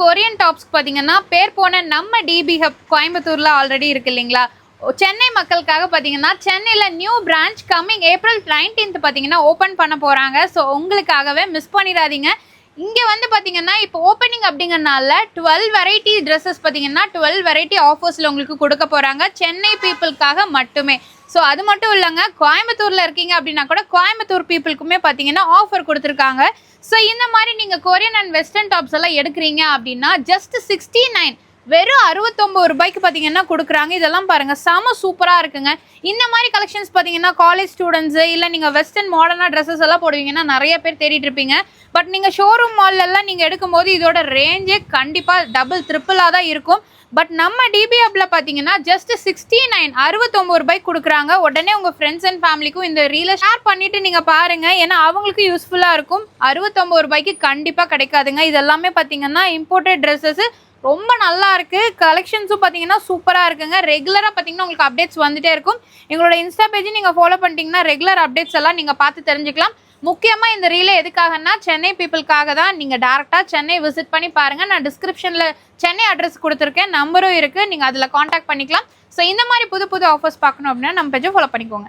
Korean டாப்ஸ்க்கு பார்த்தீங்கன்னா பேர் போன நம்ம டிபி ஹப் கோயம்புத்தூரில் ஆல்ரெடி இருக்கு இல்லைங்களா. சென்னை மக்களுக்காக பார்த்தீங்கன்னா சென்னையில் new branch coming April 19th பார்த்தீங்கன்னா ஓப்பன் பண்ண போகிறாங்க. ஸோ உங்களுக்காகவே மிஸ் பண்ணிடாதீங்க. இங்கே வந்து பார்த்தீங்கன்னா இப்போ ஓப்பனிங் அப்படிங்கிறனால 12 வெரைட்டி ட்ரெஸ்ஸஸ் பார்த்தீங்கன்னா 12 வெரைட்டி ஆஃபர்ஸில் உங்களுக்கு கொடுக்க போகிறாங்க சென்னை பீப்புளுக்காக மட்டுமே. ஸோ அது மட்டும் இல்லைங்க, கோயம்புத்தூரில் இருக்கீங்க அப்படின்னா கூட கோயம்புத்தூர் பீப்புளுக்குமே பார்த்தீங்கன்னா ஆஃபர் கொடுத்துருக்காங்க. ஸோ இந்த மாதிரி நீங்கள் கொரியன் அண்ட் வெஸ்டர்ன் டாப்ஸ் எல்லாம் எடுக்கிறீங்க அப்படின்னா ஜஸ்ட் 69 வெறும் 69 ரூபாய்க்கு பார்த்தீங்கன்னா கொடுக்குறாங்க. இதெல்லாம் பாருங்கள், செம சூப்பராக இருக்குங்க. இந்த மாதிரி கலெக்ஷன்ஸ் பார்த்தீங்கன்னா காலேஜ் ஸ்டூடெண்ட்ஸு இல்லை நீங்கள் வெஸ்டர்ன் மாடர்னாக ட்ரெஸ்ஸஸ் எல்லாம் போடுவீங்கன்னா நிறைய பேர் தேடிட்டு இருப்பீங்க. பட் நீங்கள் ஷோரூம் மால்லெல்லாம் நீங்கள் எடுக்கும்போது இதோட ரேஞ்சே கண்டிப்பாக டபுள் ட்ரிப்பிளாக தான் இருக்கும். பட் நம்ம டிபி ஹப்ல பார்த்தீங்கன்னா ஜஸ்ட் 69 69 ரூபாய்க்கு கொடுக்குறாங்க. உடனே உங்கள் ஃப்ரெண்ட்ஸ் அண்ட் ஃபேமிலிக்கும் இந்த ரீலை ஷேர் பண்ணிவிட்டு நீங்கள் பாருங்கள், ஏன்னா அவங்களுக்கு யூஸ்ஃபுல்லாக இருக்கும். 69 ரூபாய்க்கு கண்டிப்பாக கிடைக்காதுங்க. இதெல்லாமே பார்த்தீங்கன்னா இம்போர்ட்டட் ட்ரெஸ்ஸஸ் ரொம்ப நல்லா இருக்குது. கலெக்ஷன்ஸும் பார்த்தீங்கன்னா சூப்பராக இருக்குங்க. ரெகுலராக பார்த்தீங்கன்னா உங்களுக்கு அப்டேட்ஸ் வந்துகிட்டே இருக்கும். எங்களோட இன்ஸ்டா பேஜ் நீங்கள் ஃபாலோ பண்ணிட்டீங்கன்னா ரெகுலர் அப்டேட்ஸ் எல்லாம் நீங்கள் பார்த்து தெரிஞ்சுக்கலாம். முக்கியமாக இந்த ரீலை எதுக்காகன்னா சென்னை பீப்புளுக்காக தான். நீங்கள் டேரெக்டாக சென்னை விசிட் பண்ணி பாருங்கள். நான் டிஸ்கிரிப்ஷனில் சென்னை அட்ரஸ் கொடுத்துருக்கேன், நம்பரும் இருக்குது, நீங்கள் அதில் காண்டாக்ட் பண்ணிக்கலாம். ஸோ இந்த மாதிரி புது புது ஆஃபர்ஸ் பார்க்கணும் அப்படின்னா நம்ம பேஜை ஃபாலோ பண்ணிக்கோங்க.